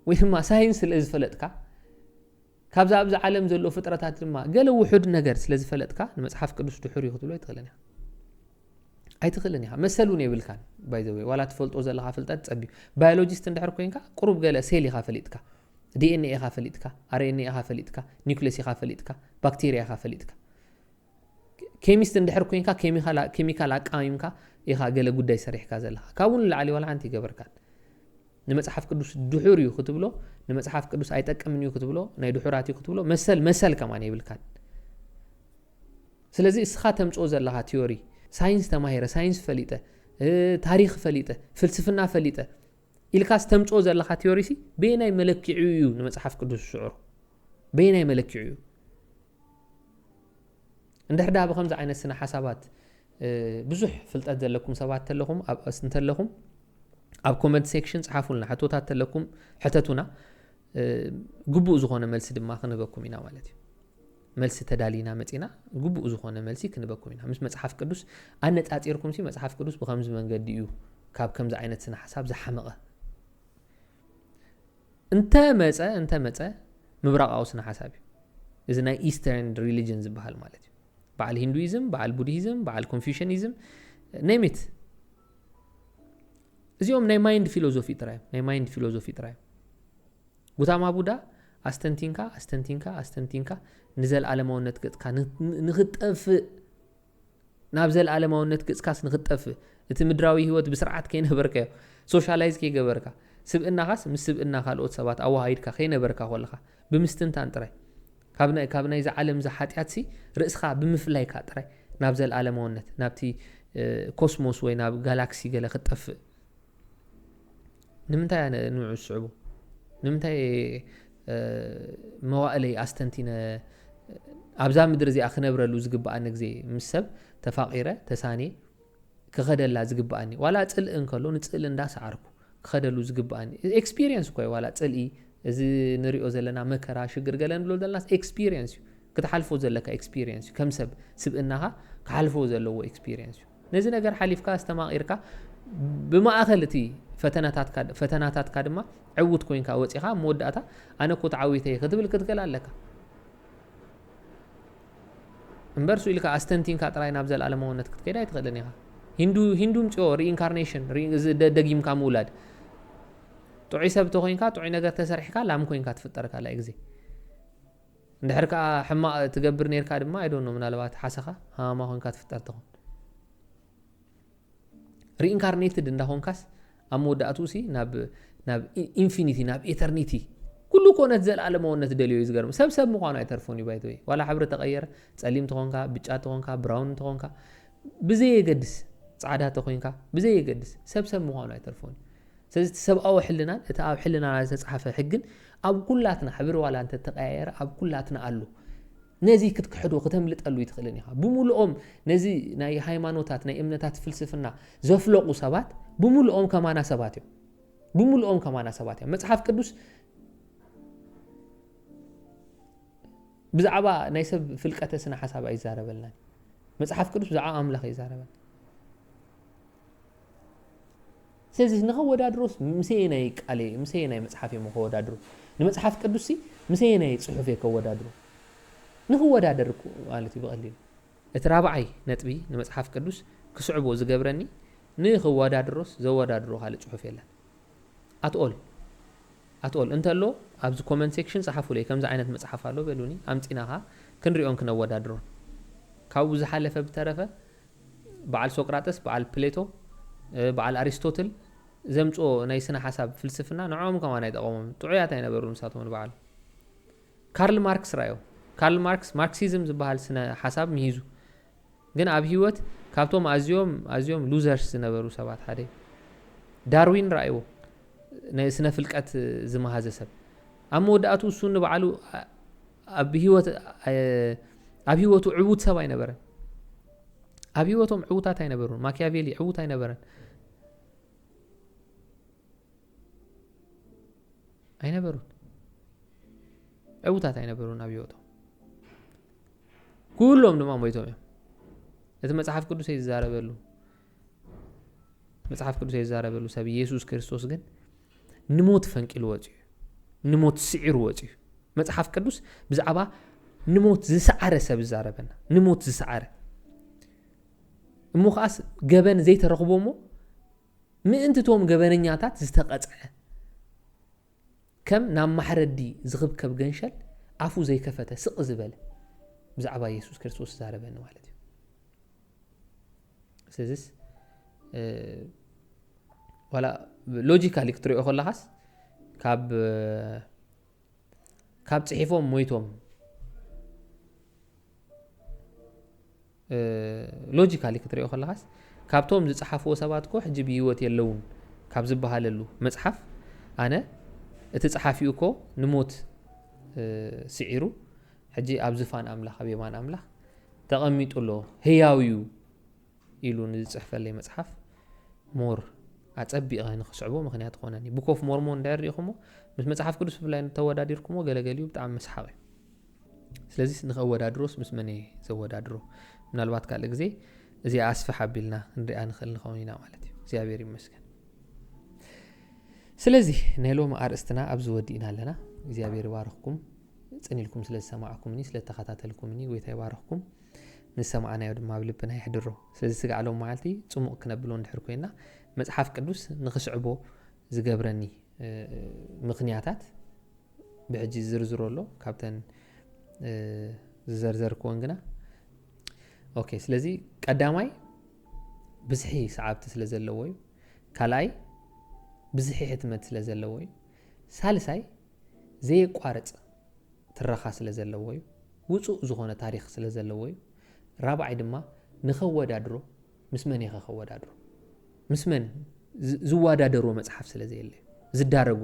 ويدما ساينس سلازي فلتكا ካብዛ ኣብዛ ዓለም ዘሎ ፍጥረታት ድማ ገለ ውሑድ ነገር ስለዚህ ፈለጥካ ንመጽሐፍ ቅዱስ ድሑር ይኽትብሎ ይትኽለኒ ኣይትኽለኒ መሰሉን ይብልካን ባይ ዘ ወይ ዋላ ትፈልጦ ዘለኻ ፍልጠት ጸቢ ባዮሎጂስት እንድሕር ኮይንካ ቁሩብ ገለ ሴል ኢኻ ፈሊጥካ ዲኤንኤ ኢኻ ፈሊጥካ አርኤንኤ ኢኻ ፈሊጥካ ኒውክሊየስ ኢኻ ፈሊጥካ ባክቴሪያ ኢኻ ፈሊጥካ ኬሚስት እንድሕር ኮይንካ ኬሚካል አቃሚምካ ኢኻ ገለ ጉዳይ ሰሪሕካ ዘለኻ ካብውን ላዕሊ ዋላ ሓንቲ ይገበርካን ንመጽሐፍ ቅዱስ ድሑር እዩ ክትብሎ ንመጽሐፍ ቅዱስ ኣይጠቅምን እዩ ክትብሎ ናይ ድሑራት እዩ ክትብሎ መሰል ከማን ይብልካን ስለዚህ እስኻ ተምጾ ዘለኻ ቲዮሪ ሳይንስ ተማሂረ ሳይንስ ፈሊጠ ታሪኽ ፈሊጠ ፍልስፍና ፈሊጠ ኢልካስ ተምጾ ዘለኻ ቲዮሪሲ በናይ መለክዑ እዩ ንመጽሐፍ ቅዱስ ሽዑር በናይ መለክዑ እዩ እንደርዳ በከምዛ ዓይነት ስነ ሐሳባት ብዙሕ ፍልጠት ዘለኩም ሰባት ተለኹም ኣብ እንተለኹም ኣብ ኮሜንት ሴክሽን ጽሓፉልና ሕቶታት ተለኩም ሕተቱና ግቡእ ዝኾነ መልሲ ድማ ክንበኩም ኢና ማለት እዩ መልሲ ተዳሊና መጺና ግቡእ ዝኾነ መልሲ ክንበኩም ኢና ምስ መጽሐፍ ቅዱስ ኣነጻጺርኩም ሲ መጽሐፍ ቅዱስ ብኸምዚ መንገዲ እዩ ካብ ከምዚ ዓይነት ስነ ሐሳብ ዝሓመቐ እንተ መጸ ምብራቃዊ ስነ ሐሳብ እዩ እዚ ናይ ኢስተርን ሪሊጅን ዝበሃል ማለት እዩ በዓል ሂንዱይዝም በዓል ቡድሂዝም በዓል ኮንፊውሽኒዝም ኔሚት እዚኦም ናይ ማይንድ ፊሎዞፊ ጥራይ ጉታማ ቡዳ አስተንቲንካ ንዘል ዓለማውነት ገጽካ ንኽጠፍ ናብ ዘል ዓለማውነት ገጽካስ ንኽጠፍ እቲ ምድራዊ ህይወት ብስርዓት ከይነበርካ ሶሻላይዝ ከይገበርካ ስብእናኻስ ምስ ስብእና ካልኦት ሰባት ኣዋሃይድካ ከይነበርካ ኮለኻ ብምስትንታን ጥራይ ካብ ናይ ዓለም ዝሓጢያትሲ ርእስኻ ብምፍላይካ ጥራይ ናብ ዘል ዓለማውነት ናብቲ ኮስሞስ ወይ ናብ ጋላክሲ ገለ ክትጠፍ ንምንታይ ንዑ ስዕቡ ንምንታይ መዋእለይ ኣስተንቲነ ኣብዛ ምድሪ እዚኣ ክነብረሉ ዝግባኣኒ ግዜ ምስ ሰብ ተፋቂረ ተሳኔ ክኸደላ ዝግባኣኒ ዋላ ፅልእ እንከሎ ንፅልእ እንዳሰዓርኩ ክኸደሉ ዝግባኣኒ ኤክስፒሪየንስ ኮይ ዋላ ፅልኢ እዚ ንሪኦ ዘለና መከራ ሽግር ገለ ንብሎ ዘለና ኤክስፒሪየንስ እዩ ክትሓልፎ ዘለካ ኤክስፒሪየንስ እዩ ከም ሰብ ስብእናኻ ክሓልፎ ዘለዎ ኤክስፒሪየንስ እዩ ነዚ ነገር ሓሊፍካ ዝተማቒርካ ብማእኸል እቲ ፈተናታትካ ድማ ዕውት ኮይንካ ወፂኻ መወዳእታ ኣነ እኮ ተዓዊተ እየ ክትብል ክትክእል ኣለካ እምበር ሱ ኢልካ ኣስተንቲንካ ጥራይ ናብ ዘለኣለማውነት ክትከይድ ኣይትኽእልን ኢኻ ሂንዱ ምፅኦ ሪኢንካርኔሽን ደጊምካ ምውላድ ጥዑይ ሰብ ተኮይንካ ጥዑይ ነገር ተሰሪሕካ ላም ኮይንካ ትፍጠርካ ላይ ግዜ እንድሕር ከዓ ሕማቕ ትገብር ነርካ ድማ ኣይዶኖ ምናልባት ሓሰኻ ሃማ ኮይንካ ትፍጠር ትኾን ሪኢንካርኔትድ እንዳኾንካስ ኣብ መወዳእቱ ሲ ናብ ኢንፊኒቲ ናብ ኤተርኒቲ ኩሉ ኮነት ዘለኣለማውነት ደልዮ እዩ ዝገርም ሰብ ምዃኑ ኣይተርፎን እዩ ባይተ ወይ ዋላ ሕብሪ ተቐየረ ጸሊም ተኾንካ ብጫ ተኾንካ ብራውን ተኾንካ ብዘየገድስ ጻዕዳ ተኾንካ ብዘየገድስ ሰብ ምዃኑ ኣይተርፎን ስለዚ ሰብኣዊ ሕልናን እቲ ኣብ ሕልናና ዝተጻሕፈ ሕግን ኣብ ኩላትና ሕብሪ ዋላ እንተ ተቐያየረ ኣብ ኩላትና ኣሎ ነዚ ክትክሕዶ ከተምልጠሉ ይትኽእልን ኢኻ ብሙሉኦም ነዚ ናይ ሃይማኖታት ናይ እምነታት ፍልስፍና ዘፍለቁ ሰባት ብሙሉኦም ከማና ሰባት እዮም መጽሓፍ ቅዱስ ብዛዕባ ናይ ሰብ ፍልቀተ ስነ ሓሳብ ኣይዛረበልና መጽሓፍ ቅዱስ ብዛዕባ ኣምላኽ ይዛረበና ስለዚ ንኸወዳድሮስ ምሰየናይ ቃሌ ምሰየናይ መጽሓፍ እዮም ከወዳድሩ ንመጽሓፍ ቅዱስ ምሰየናይ ጽሑፍ ከወዳድሩ ንኽወዳደር ማለት እዩ ብቐሊሉ እቲ ራብዓይ ነጥቢ ንመጽሓፍ ቅዱስ ክስዕቦ ዝገብረኒ ንኽወዳድሮስ ዘወዳድሮ ካልእ ጽሑፍ የለን ኣትኦል እንተሎ ኣብዚ ኮመንት ሴክሽን ጻሓፉለይ ከምዚ ዓይነት መጽሓፍ ኣሎ በሉኒ ኣምፂናኻ ክንሪኦን ክነወዳድሮን ካብኡ ዝሓለፈ ብተረፈ በዓል ሶቅራጠስ በዓል ፕሌቶ በዓል ኣሪስቶትል ዘምፅኦ ናይ ስነ ሓሳብ ፍልስፍና ንዖም ከማ ናይ ጠቐሞም ጥዑያት ኣይነበሩ ንሳቶም በዓል ካርል ማርክስ ራዮ ካርል ማርክሲዝም ዝበሃል ስነ ሓሳብ ምሂዙ ግን ኣብ ህይወት ካብቶም ኣዝዮም ሉዘርስ ዝነበሩ ሰባት ሓደ ዳርዊን ራእይዎ ናይ ስነ ፍልቀት ዝመሃዘ ሰብ ኣብ መወዳእቱ እሱ ንበዓሉ ኣብ ህይወቱ ዕዉት ሰብ ኣይነበረን ኣብ ህይወቶም ዕዉታት ኣይነበሩን ማኪያቬሊ ዕዉት ኣይነበረን ዕዉታት ኣይነበሩን ኣብ ህይወቶም ኩሎም ድማ ሞይቶም እዮም እቲ መጽሓፍ ቅዱስ ዝዛረበሉ ሰብ ኢየሱስ ክርስቶስ ግን ንሞት ፈንቂሉ ወፂኡ ንሞት ስዒሩ ወፂኡ መጽሓፍ ቅዱስ ብዛዕባ ንሞት ዝሰዓረ ሰብ ዝዛረበና ንሞት ዝሰዓረ እሞ ኸኣስ ገበን ዘይተረኽቦ እሞ ምእንትቶም ገበነኛታት ዝተቐፅዐ ከም ናብ ማሕረዲ ዝኽብከብ ገንሸል ኣፉ ዘይከፈተ ስቕ ዝበለ ብዛዕባ ኢየሱስ ክርስቶስ ዝዛረበኒ ማለት እዩ ስለዚስ ዋላ ሎጂካሊ ክትሪኦ ከለኻስ ካብ ጽሒፎም ሞይቶም ሎጂካሊ ክትሪኦ ከለኻስ ካብቶም ዝጸሓፍዎ ሰባት ኮ ሕጂ ብህይወት የለውን ካብ ዝበሃለሉ መጽሓፍ ኣነ እቲ ጸሓፊኡ ኮ ንሞት ስዒሩ ሕጂ ኣብ ዝፋን ኣምላኽ ኣብ የማን ኣምላኽ ተቐሚጡሎ ህያውዩ ኢሉ ንዝጽሕፈለይ መጽሓፍ ሞር ኣጸቢቐ ንኽስዕቦ ምኽንያት ኾነኒ ቡክ ኦፍ ሞርሞን እንዳሪኢኹሞ ምስ መጽሓፍ ቅዱስ ብፍላይ ተወዳዲርኩሞ ገለገሊኡ ብጣዕሚ መስሓቕ እዩ ስለዚ ንኸወዳድሮስ ምስ መን ዘወዳድሮ ምናልባት ካልእ ግዜ እዚኣ ኣስፋሕ ኣቢልና ንሪኣ ንኽእል ንኸውን ኢና ማለት እዩ እግዚኣብሔር ይመስገን ስለዚ ናይ ሎሚ ኣርእስትና ኣብዚ ወዲእና ኣለና እግዚኣብሔር ይባርኽኩም ጽኒልኩም ስለ ዝሰማዕኩምኒ ስለ ተኸታተልኩምኒ ጎይታ ይባርኽኩም ንሰማዕናዮ ድማ ኣብ ልብና ይሕድሮ ስለዚ ስጋዕሎም መዓልቲ ጽሙቕ ክነብሎ እንድሕር ኮይና መጽሓፍ ቅዱስ ንኽስዕቦ ዝገብረኒ ምኽንያታት ብሕጂ ዝርዝሮ ኣሎ ካብተን ዝዘርዘርክዎን ግና ኦኬ ስለዚ ቀዳማይ ብዝሒ ሰዓብቲ ስለ ዘለዎ እዩ ካልኣይ ብዝሒ ሕትመት ስለ ዘለዎ እዩ ሳልሳይ ዘይቋርጽ ትረኻ ስለ ዘለዎ እዩ ውፁእ ዝኾነ ታሪኽ ስለ ዘለዎ እዩ ራብዓይ ድማ ንኸወዳድሮ ምስ መን ኢኸ ኸወዳድሮ ምስ መን ዝወዳደርዎ መጽሓፍ ስለ ዘየለ ዝዳረጉ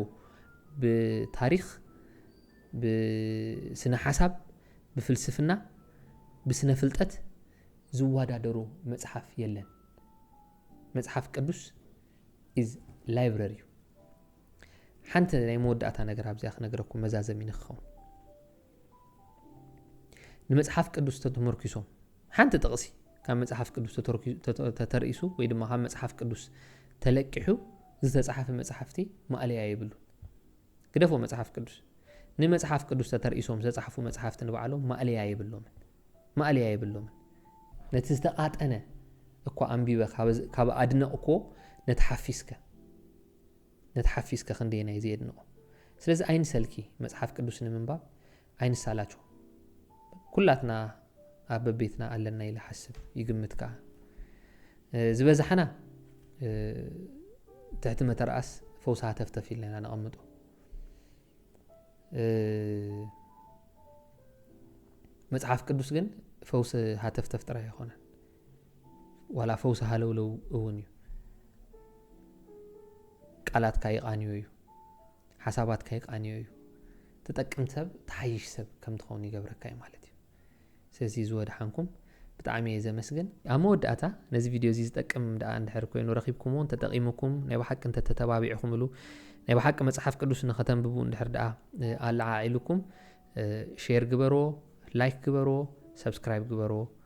ብታሪኽ ብስነ ሓሳብ ብፍልስፍና بسنة فلتت زوادا درو مصحف يلن مصحف قدوس is library حنت ناي موداتا ነገር ኣብዚ ኣኽነግረኩም መዛዘም ይንኸው ንመጽሓፍ ቅዱስ ተተመርኪሶም ሓንቲ ጥቕሲ ካብ መጽሓፍ ቅዱስ ተተርእሱ ወይ ድማ ካብ መጽሓፍ ቅዱስ ተለቂሑ ዝተጻሕፈ መጽሓፍቲ ማዕለያ ይብሉ ግደፎ መጽሓፍ ቅዱስ ንመጽሓፍ ቅዱስ ተተርእሶም ዝተጻሕፉ መጽሓፍቲ ንባዕሎም ማዕለያ ይብሎም ነቲ ዝተቃጠነ እኮ አንቢበ ካብ አድነቅኮ ነተሐፊስከ ክንደና ይዘድነቆ ስለዚህ አይን ሰልኪ መጽሐፍ ቅዱስ ንምንባብ አይን ሳላቸው ኩላትና ኣብ ቤትና ኣለና ኢለ ሓስብ ይግምትካ ዝበዛሕና ትሕቲ መተራእስ ፈውሳ ተፍተፍ ኢልና ነቐምጦ መጽሐፍ ቅዱስ ግን ፈውስ ሃተፍተፍ ጥራ ይሆናል ولا فوس هالولو اونيو قالات كاي قانيو حسابات كاي قانيو تطقم سب تحيش سب كم تخوني يغبركاي مالتي سيزي زود حنكم بتعامي زمسجن امود اتا نزي فيديو زي تطقم دا اند حر كوينو رخيبكمون تطقيمكم ناي بحق انت تتابعيكم له ناي بحق مصحف قدوس نختم ببو اندحر دا الله عائلكم شير غبرو لايك غبرو سبسكرايب غبرو